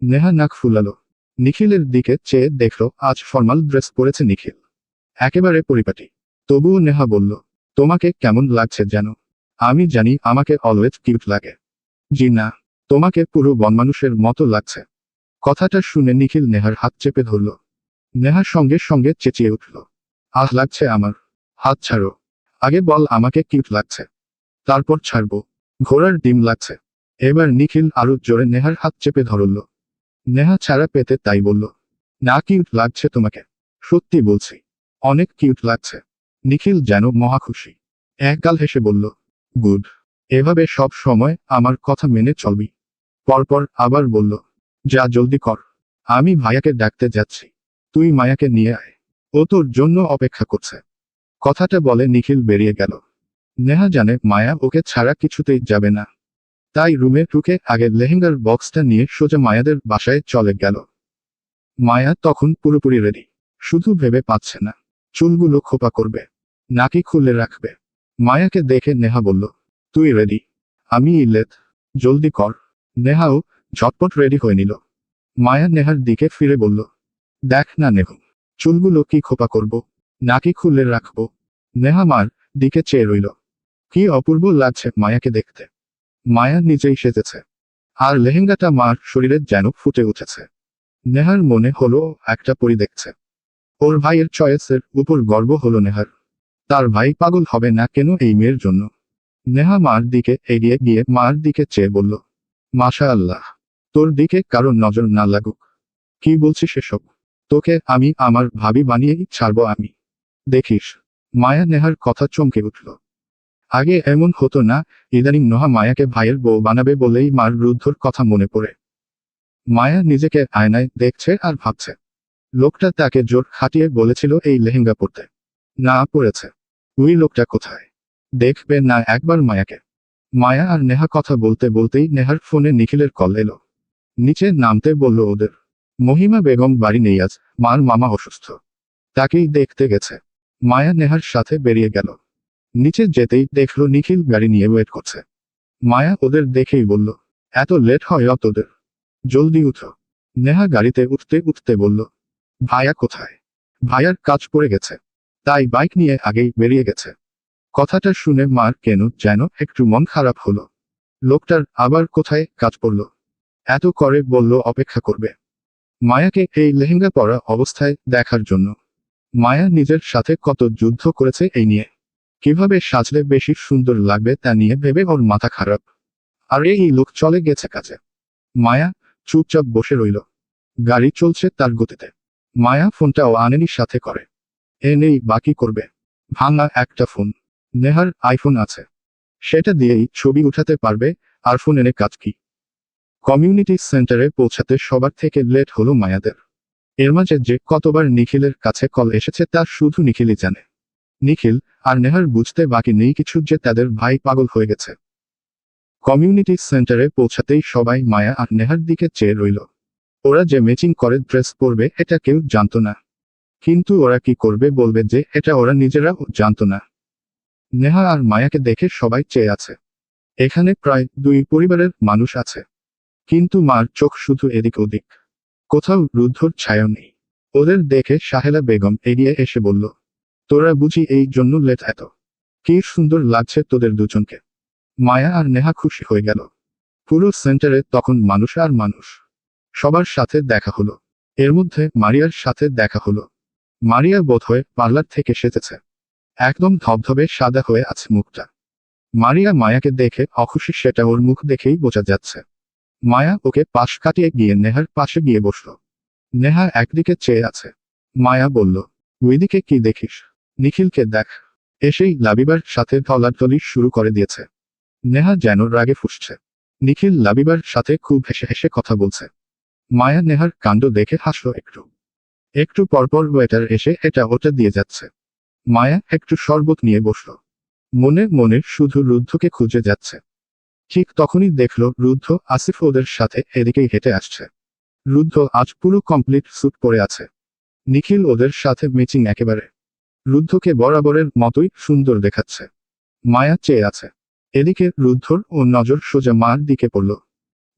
নেহা নাক ফুলালো। নিখিলের দিকে চেয়ে দেখল আজ ফর্মাল ড্রেস পরেছে নিখিল। একেবারে পরিপাটি। তবুও নেহা বলল, তোমাকে কেমন লাগছে যেন? আমি জানি আমাকে অলওয়েজ কিউট লাগে। জি না, তোমাকে পুরো বনমানুষের মতো লাগছে। কথাটা শুনে নিখিল নেহার হাত চেপে ধরল। নেহা সঙ্গে সঙ্গে চেঁচিয়ে উঠল, আহ লাগছে আমার। হাত ছাড়ো। আগে বল আমাকে কিউট লাগছে, তারপর ছাড়বো। ঘোড়ার ডিম লাগছে। এবার নিখিল আরো জোরে নেহার হাত চেপে ধরল। নেহা ছাড়া পেতে তাই বলল, না কিউট লাগছে তোমাকে। সত্যি বলছি, অনেক কিউট লাগছে। নিখিল যেন মহা খুশি। একগাল হেসে বলল, গুড। এভাবে সব সময় আমার কথা মেনে চলবি। পরপর আবার বলল, যা জলদি কর, আমি ভাইয়াকে ডাকতে যাচ্ছি। তুই মায়াকে নিয়ে আয়, ও তোর জন্য অপেক্ষা করছে। কথাটা বলে নিখিল বেরিয়ে গেল। নেহা জানে মায়া ওকে ছাড়া কিছুতেই যাবে না। তাই রুমে ঢুকে আগে লেহেঙ্গার বক্সটা নিয়ে সোজা মায়াদের বাসায় চলে গেল। মায়া তখন পুরোপুরি রেডি। শুধু ভেবে পাচ্ছে না চুলগুলো খোপা করবে নাকি খুলে রাখবে। মায়াকে দেখে নেহা বলল, তুই রেডি? আমি লেট। জলদি কর। নেহাও ঝটপট রেডি হয়ে নিল। মায়া নেহার দিকে ফিরে বলল, দেখ না নেহু, চুলগুলো কি খোপা করব নাকি খুলে রাখবো? নেহা মার দিকে চেয়ে রইল। কি অপূর্ব লাগছে মায়াকে দেখতে। মায়া নিজেই সেজেছে। আর লেহেঙ্গাটা মার শরীরে যেন ফুটে উঠেছে। নেহার মনে হলো একটা পরি দেখছে। ওর ভাইয়ের চয়েসের উপর গর্ব হলো নেহার। তার ভাই পাগল হবে না কেন এই মেয়ের জন্য? নেহা মার দিকে এগিয়ে গিয়ে মার দিকে চেয়ে বলল, মাশা আল্লাহ, তোর দিকে কারো নজর না লাগুক। কি বলছিস এসব? তোকে আমি আমার ভাবি বানিয়েই ছাড়বো আমি, দেখিস। মায়া নেহার কথা চমকে উঠল। আগে এমন হতো না, ইদানিং নোহা মায়াকে ভাইয়ের বউ বানাবে বলেই মার রুদ্ধর কথা মনে পড়ে। মায়া নিজেকে আয়নায় দেখছে আর ভাবছে, লোকটা তাকে জোর খাটিয়ে বলেছিল এই লেহেঙ্গা পরতে, না পরেছে। ওই লোকটা কোথায়? দেখবে না একবার মায়াকে। মায়া আর নেহা কথা বলতে বলতেই নেহার ফোনে নিখিলের কল এলো। নিচে নামতে বলল ওদের। মহিমা বেগম বাড়ি নেই আজ, মার মামা অসুস্থ, তাকেই দেখতে গেছে। মায়া নেহার সাথে বেরিয়ে গেল। নিচে যেতেই দেখলো নিখিল গাড়ি নিয়ে ওয়েট করছে। মায়া ওদের দেখেই বলল, এত লেট হয় তোদের? জলদি উঠো। নেহা গাড়িতে উঠতে উঠতে বলল, ভাইয়া কোথায়? ভাইয়ার কাজ পড়ে গেছে, তাই বাইক নিয়ে আগেই বেরিয়ে গেছে। কথাটা শুনে মার কেন যেন একটু মন খারাপ হলো। লোকটার আবার কোথায় কাজ পড়ল? এত করে বলল অপেক্ষা করবে মায়াকে এই লেহেঙ্গা পরা অবস্থায় দেখার জন্য। মায়া নিজের সাথে কত যুদ্ধ করেছে এই নিয়ে। কিভাবে সাজলে বেশি সুন্দর লাগবে তা নিয়ে ভেবে ওর মাথা খারাপ। আর এই লোক চলে গেছে কাজে। মায়া চুপচাপ বসে রইল। গাড়ি চলছে তার গতিতে। মায়া ফোনটাও আনেনি সাথে করে। এ নেই বাকি করবে। ভাঙা একটা ফোন। নেহার আইফোন আছে, সেটা দিয়েই ছবি উঠাতে পারবে। আর ফোন এনে কাজ কি? কমিউনিটি সেন্টারে পৌঁছাতে সবার থেকে লেট হলো মায়াদের। এর মাঝে যে কতবার নিখিলের কাছে কল এসেছে তা শুধু নিখিলই জানে। নিখিল আর নেহার বুঝতে বাকি নেই কিছু যে তাদের ভাই পাগল হয়ে গেছে। কমিউনিটি সেন্টারে পৌঁছাতেই সবাই মায়া আর নেহার দিকে চেয়ে রইল। ওরা যে ম্যাচিং করে ড্রেস পরবে এটা কেউ জানতো না। কিন্তু ওরা কি করবে বলবে যে এটা ওরা নিজেরাও জানতো না। নেহা আর মায়াকে দেখে সবাই চেয়ে আছে। এখানে প্রায় 2 পরিবারের মানুষ আছে। কিন্তু মার চোখ শুধু এদিক ওদিক, কোথাও রুদ্ধর ছায়া নেই। ওদের দেখে সাহেলা বেগম এগিয়ে এসে বলল, তোরা বুঝি এই জন্য লেট এত? কি সুন্দর লাগছে তোদের দুজনকে। মায়া আর নেহা খুশি হয়ে গেল। পুরো সেন্টারে তখন মানুষ আর মানুষ। সবার সাথে দেখা হলো। এর মধ্যে মারিয়ার সাথে দেখা হলো। মারিয়া বোধহয় পার্লার থেকে সেজেছে। একদম ধবধবে সাদা হয়ে আছে মুখটা। মারিয়া মায়াকে দেখে অখুশি সেটা ওর মুখ দেখেই বোঝা যাচ্ছে। মায়া ওকে পাশ কাটিয়ে গিয়ে নেহার পাশে গিয়ে বসল। নেহা একদিকে চেয়ে আছে। মায়া বলল, ওইদিকে কি দেখিস? নিখিলকে দেখ। এসেই লাবিবার সাথে ঢলাঢলি শুরু করে দিয়েছে। নেহা যেন রাগে ফুঁসছে। নিখিল লাবিবার সাথে খুব হেসে হেসে কথা বলছে। মায়া নেহার কাণ্ড দেখে হাসল একটু। একটু পরপর ওয়েটার এসে এটা ওটা দিয়ে যাচ্ছে। মায়া একটু শরবত নিয়ে বসল। মনে মনে শুধু রুদ্ধকে খুঁজে যাচ্ছে। ঠিক তখনই দেখল রুদ্ধ আসিফ ওদের সাথে এদিকেই হেঁটে আসছে। রুদ্ধ আজ পুরো কমপ্লিট স্যুট পরে আছে। নিখিল ওদের সাথে ম্যাচিং একেবারে। রুদ্ধকে বরাবরের মতোই সুন্দর দেখাচ্ছে। মায়া চেয়ে আছে। এদিকে রুদ্ধর ও নজর সোজা মার দিকে পড়ল।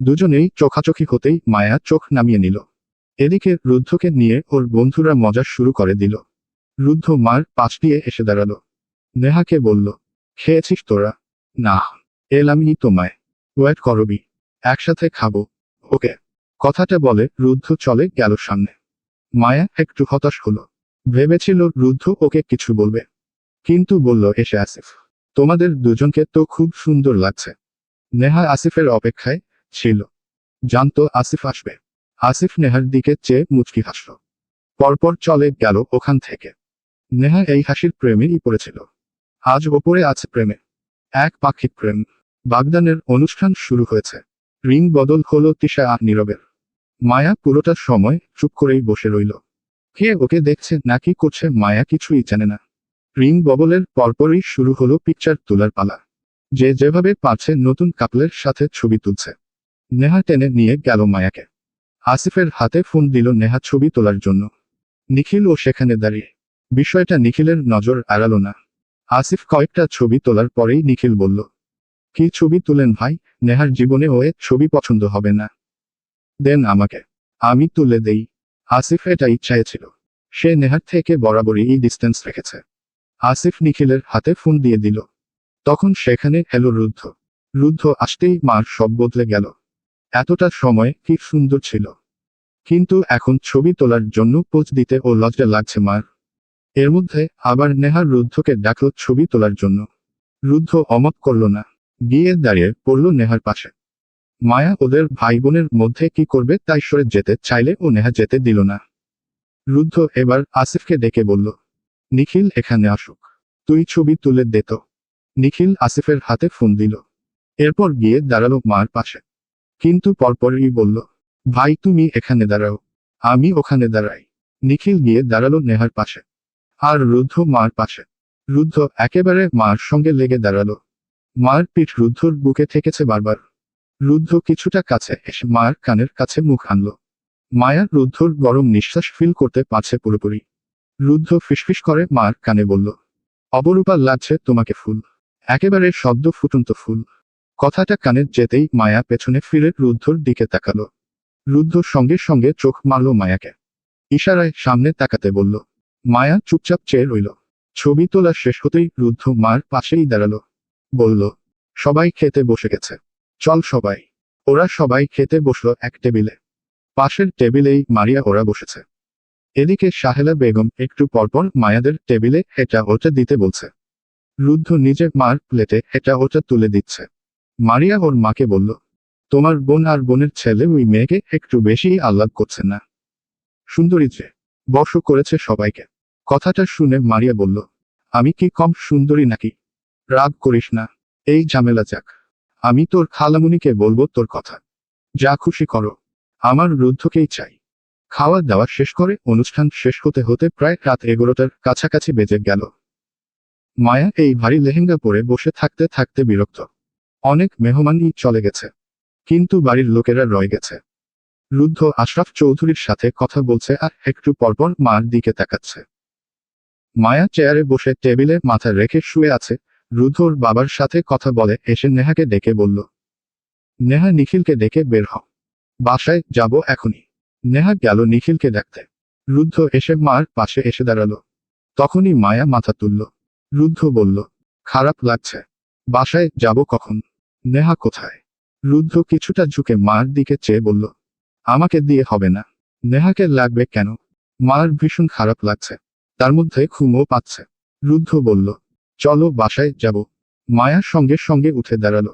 দুজনেই চোখাচোখি হতেই মায়া চোখ নামিয়ে নিল। এদিকে রুদ্ধকে নিয়ে ওর বন্ধুরা মজা শুরু করে দিল। রুদ্ধ মার পাশ দিয়ে এসে দাঁড়ালো। নেহাকে বলল, খেয়েছিস তোরা? না, এলামই তোমায়। ওয়েট করবি, একসাথে খাবো। ওকে। কথাটা বলে রুদ্ধ চলে গেল সামনে। মায়া একটু হতাশ হলো। ভেবেছিল রুদ্ধ ওকে কিছু বলবে, কিন্তু বলল এসে আসিফ, তোমাদের দুজনকে তো খুব সুন্দর লাগছে। নেহা আসিফের অপেক্ষায় ছিল, জানতো আসিফ আসবে। আসিফ নেহার দিকে চেয়ে মুচকি হাসল, পরপর চলে গেল ওখান থেকে। নেহা এই হাসির প্রেমেই পড়েছিল। আজ ওপরে আছে প্রেমে, এক পাক্ষিক প্রেম। বাগদানের অনুষ্ঠান শুরু হয়েছে। রিং বদল হলো তিশা আর নীরবের। মায়া পুরোটা সময় চুপ করেই বসে রইল। কে ওকে দেখছে নাকি করছে মায়া কিছুই জানে না। রিং বদলের পরপরই শুরু হলো পিকচার তোলার পালা। যে যেভাবে পারছে নতুন কাপলের সাথে ছবি তুলছে। নেহা টেনে নিয়ে গেল মায়াকে। আসিফের হাতে ফোন দিল নেহা ছবি তোলার জন্য। নিখিলও সেখানে দাঁড়িয়ে। বিষয়টা নিখিলের নজর এড়ালো না। আসিফ কয়েকটা ছবি তোলার পরেই নিখিল বলল, কি ছবি তুলেন ভাই? নেহার জীবনে ওয়ে ছবি পছন্দ হবে না। দেন আমাকে, আমি তুলে দেই। আসিফ এটাই চাইছিল। সে নেহার থেকে বরাবরই এই ডিস্টেন্স রেখেছে। আসিফ নিখিলের হাতে ফোন দিয়ে দিল। তখন সেখানে এলো রুদ্ধ। রুদ্ধ আসতেই মার সব বদলে গেল। এতটা সময় কি সুন্দর ছিল, কিন্তু এখন ছবি তোলার জন্য পোজ দিতে ও লজ্জা লাগছে মার। এর মধ্যে আবার নেহার রুদ্ধকে ডাকল ছবি তোলার জন্য। রুদ্ধ অমত করল না, গিয়ে দাঁড়িয়ে পড়ল নেহার পাশে। মায়া ওদের ভাই বোনের মধ্যে কি করবে তাই সরে যেতে চাইলে ও নেহা যেতে দিল না। রুদ্ধ এবার আসিফকে ডেকে বলল, নিখিল এখানে আসুক, তুই ছবি তুলে দে তো। নিখিল আসিফের হাতে ফোন দিল। এরপর গিয়ে দাঁড়ালো মার পাশে, কিন্তু পরপরই বলল, ভাই তুমি এখানে দাঁড়াও, আমি ওখানে দাঁড়াই। নিখিল গিয়ে দাঁড়ালো নেহার পাশে, আর রুদ্ধ মার পাশে। রুদ্ধ একেবারে মার সঙ্গে লেগে দাঁড়ালো। মার পিঠ রুদ্ধর বুকে ঠেকেছে বারবার। রুদ্ধ কিছুটা কাছে এসে মার কানের কাছে মুখ আনল। মায়া রুদ্ধর গরম নিঃশ্বাস ফিল করতে পারছে পুরোপুরি। রুদ্ধ ফিসফিস করে মার কানে বলল, অপরূপা লাগছে তোমাকে ফুল, একেবারে সদ্য ফুটন্ত ফুল। কথাটা কানে যেতেই মায়া পেছনে ফিরে রুদ্ধর দিকে তাকালো। রুদ্ধ সঙ্গে সঙ্গে চোখ মারল মায়াকে। ইশারায় সামনে তাকাতে বলল। মায়া চুপচাপ চেয়ে রইল। ছবি তোলা শেষ হতেই রুদ্ধ মার পাশেই দাঁড়ালো। বলল, সবাই খেতে বসে গেছে, চল সবাই। ওরা সবাই খেতে বসলো এক টেবিলে। পাশের টেবিলেই মারিয়া ওরা বসেছে। এদিকে সাহেলা বেগম একটু পরপর মায়াদের টেবিলে এটা ওটা দিতে বলছে। রুদ্ধ নিজে মার প্লেটে এটা ওটা তুলে দিচ্ছে। মারিয়া ওর মাকে বলল, তোমার বোন আর বোনের ছেলে ওই মেয়েকে একটু বেশি আহ্লাদ করছে না? সুন্দরী যে, বশ করেছে সবাইকে। কথাটা শুনে মারিয়া বলল, আমি কি কম সুন্দরী নাকি? রাগ করিস না, এই ঝামেলা যাক। আমি তোর খালামুনিকে বলবো তোর কথা, যা খুশি করো। আমার রুদ্ধকেই চাই। খাওয়া দাওয়া শেষ করে অনুষ্ঠান শেষ হতে হতে প্রায় রাত 11টার কাছাকাছি বেজে গেল। মায়া এই ভারী লেহেঙ্গা পরে বসে থাকতে থাকতে বিরক্ত। অনেক মেহমানই চলে গেছে, কিন্তু বাড়ির লোকেরা রয়ে গেছে। রুদ্ধ আশরাফ চৌধুরীর সাথে কথা বলছে আর একটু পরপর মার দিকে তাকাচ্ছে। মায়া চেয়ারে বসে টেবিলে মাথা রেখে শুয়ে আছে। রুদ্ধর বাবার সাথে কথা বলে এসে নেহাকে ডেকে বলল, নেহা নিখিলকে ডেকে বের হ, বাসায় যাব এখনই। নেহা গেল নিখিলকে ডাকতে। রুদ্ধ এসে মার পাশে এসে দাঁড়ালো। তখনই মায়া মাথা তুলল। রুদ্ধ বলল, খারাপ লাগছে, বাসায় যাব কখন? নেহা কোথায়? রুদ্ধ কিছুটা ঝুঁকে মার দিকে চেয়ে বলল, আমাকে দিয়ে হবে না। নেহাকে লাগবে কেন? মার ভীষণ খারাপ লাগছে, তার মধ্যে ঘুমও পাচ্ছে। রুদ্ধ বলল, চলো বাসায় যাব। মায়া সঙ্গে সঙ্গে উঠে দাঁড়ালো।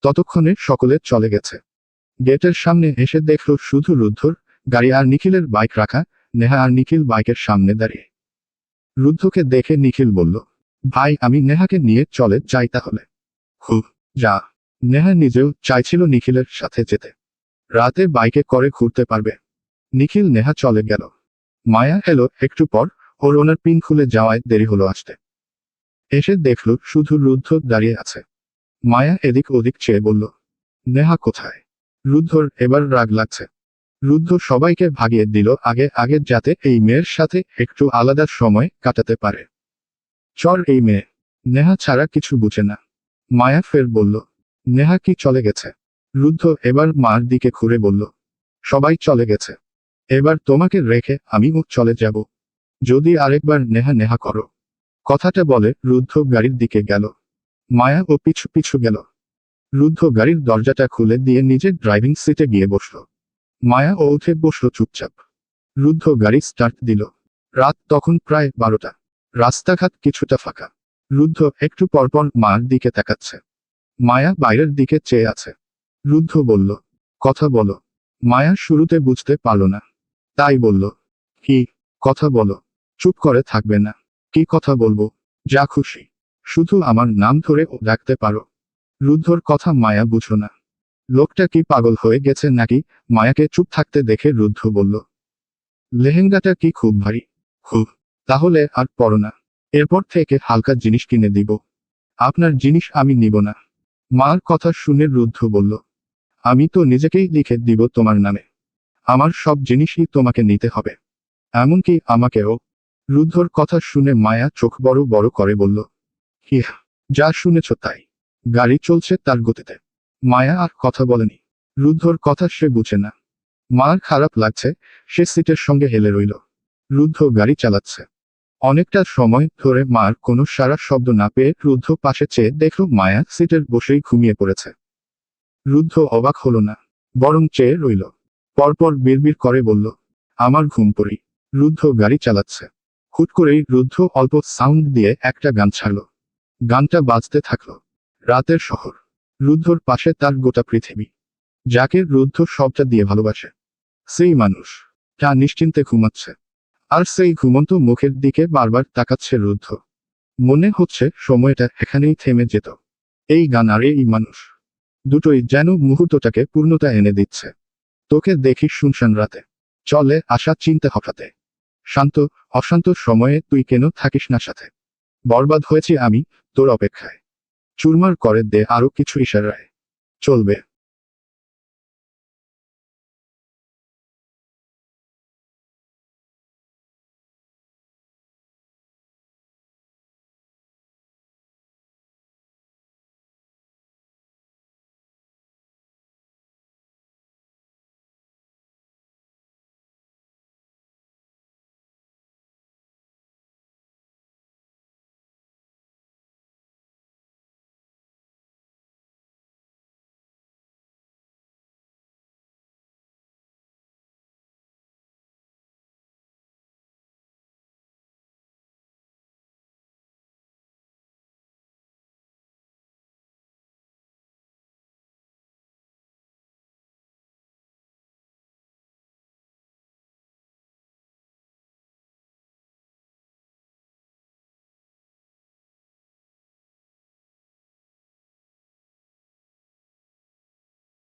ততক্ষণে সকলে চলে গেছে। গেটের সামনে এসে দেখল শুধু রুদ্ধর গাড়ি আর নিখিলের বাইক রাখা। নেহা আর নিখিল বাইকের সামনে দাঁড়িয়ে। রুদ্ধকে দেখে নিখিল বলল, ভাই আমি নেহাকে নিয়ে চলে যাই তাহলে। হু, যা। নেহা নিজেও চাইছিল নিখিলের সাথে যেতে। রাতে বাইকে করে ঘুরতে পারবে। নিখিল নেহা চলে গেল। মায়া এলো একটু পর। ওর ওনার পিন খুলে যাওয়ায় দেরি হলো আসতে। এসে দেখল শুধু রুদ্ধ দাঁড়িয়ে আছে। মায়া এদিক ওদিক চেয়ে বলল, নেহা কোথায়? রুদ্ধর এবার রাগ লাগছে। রুদ্ধ সবাইকে ভাগিয়ে দিল আগে আগে যাতে এই মেয়ের সাথে একটু আলাদা সময় কাটাতে পারে। চর এই মেয়ে, নেহা ছাড়া কিছু বুঝে না। মায়া ফের বলল, নেহা কি চলে গেছে? রুদ্ধ এবার মার দিকে ঘুরে বলল, সবাই চলে গেছে। এবার তোমাকে রেখে আমিও চলে যাব। যদি আরেকবার নেহা নেহা করো। কথাটা বলে রুদ্ধ গাড়ির দিকে গেল। মায়া ও পিছু পিছু গেল। রুদ্ধ গাড়ির দরজাটা খুলে দিয়ে নিজের ড্রাইভিং সিটে গিয়ে বসল। মায়া ও উঠে বসল চুপচাপ। রুদ্ধ গাড়ি স্টার্ট দিল। রাত তখন প্রায় 12টা। রাস্তাঘাট কিছুটা ফাঁকা। রুদ্ধ একটু পরপর মার দিকে তাকাচ্ছে। মায়া বাইরের দিকে চেয়ে আছে। রুদ্ধ বলল, কথা বলো। মায়া শুরুতে বুঝতে পারল না, তাই বলল, কি কথা বলো? চুপ করে থাকবে না? কি কথা বলবো? যা খুশি, শুধু আমার নাম ধরে ও ডাকতে পারো। রুদ্ধর কথা মায়া বুঝল না। লোকটা কি পাগল হয়ে গেছে নাকি? মায়াকে চুপ থাকতে দেখে রুদ্ধ বলল, লেহেঙ্গাটা কি খুব ভারী? খুব। তাহলে আর পরো না। এরপর থেকে হালকা জিনিস কিনে দিব। আপনার জিনিস আমি নিব না। মার কথা শুনে রুদ্ধ বলল, আমি তো নিজেকেই লিখে দিব তোমার নামে। আমার সব জিনিসই তোমাকে নিতে হবে, এমনকি আমাকেও। রুদ্ধর কথা শুনে মায়া চোখ বড় বড় করে বলল, কি? যা শুনেছ তাই। গাড়ি চলছে তার গতিতে। মায়া আর কথা বলেনি। রুদ্ধর কথা সে বুঝে না। মার খারাপ লাগছে, সে সিটের সঙ্গে হেলে রইল। রুদ্ধ গাড়ি চালাচ্ছে। অনেকটা সময় ধরে মার কোনো সারা শব্দ না পেয়ে রুদ্ধ পাশে চেয়ে দেখল মায়া সিটের বসেই ঘুমিয়ে পড়েছে। রুদ্ধ অবাক হলো না, বরং চেয়ে রইল। পরপর বিড়বিড় করে বলল, আমার ঘুম পড়ি। রুদ্ধ গাড়ি চালাচ্ছে। হুট করেই রুদ্ধ অল্প সাউন্ড দিয়ে একটা গান ছাড়ল। গানটা বাজতে থাকলো। রাতের শহর। রুদ্ধর পাশে তার গোটা পৃথিবী। যাকে রুদ্ধ সবটা দিয়ে ভালোবাসে, সেই মানুষ তা নিশ্চিন্তে ঘুমাচ্ছে। আর সেই ঘুমন্ত মুখের দিকে বারবার তাকাচ্ছে রুদ্ধ। মনে হচ্ছে সময়টা এখানেই থেমে যেত। এই গান আর এই মানুষ, দুটোই যেন মুহূর্তটাকে পূর্ণতা এনে দিচ্ছে। তোকে দেখি শুনশান রাতে, চলে আসা চিন্তা হঠাতে। শান্ত অশান্ত সময়ে তুই কেন থাকিস না সাথে? বরবাদ হয়েছি আমি তোর অপেক্ষায়। চুরমার করে দে আরো কিছু ইশারায়। চলবে।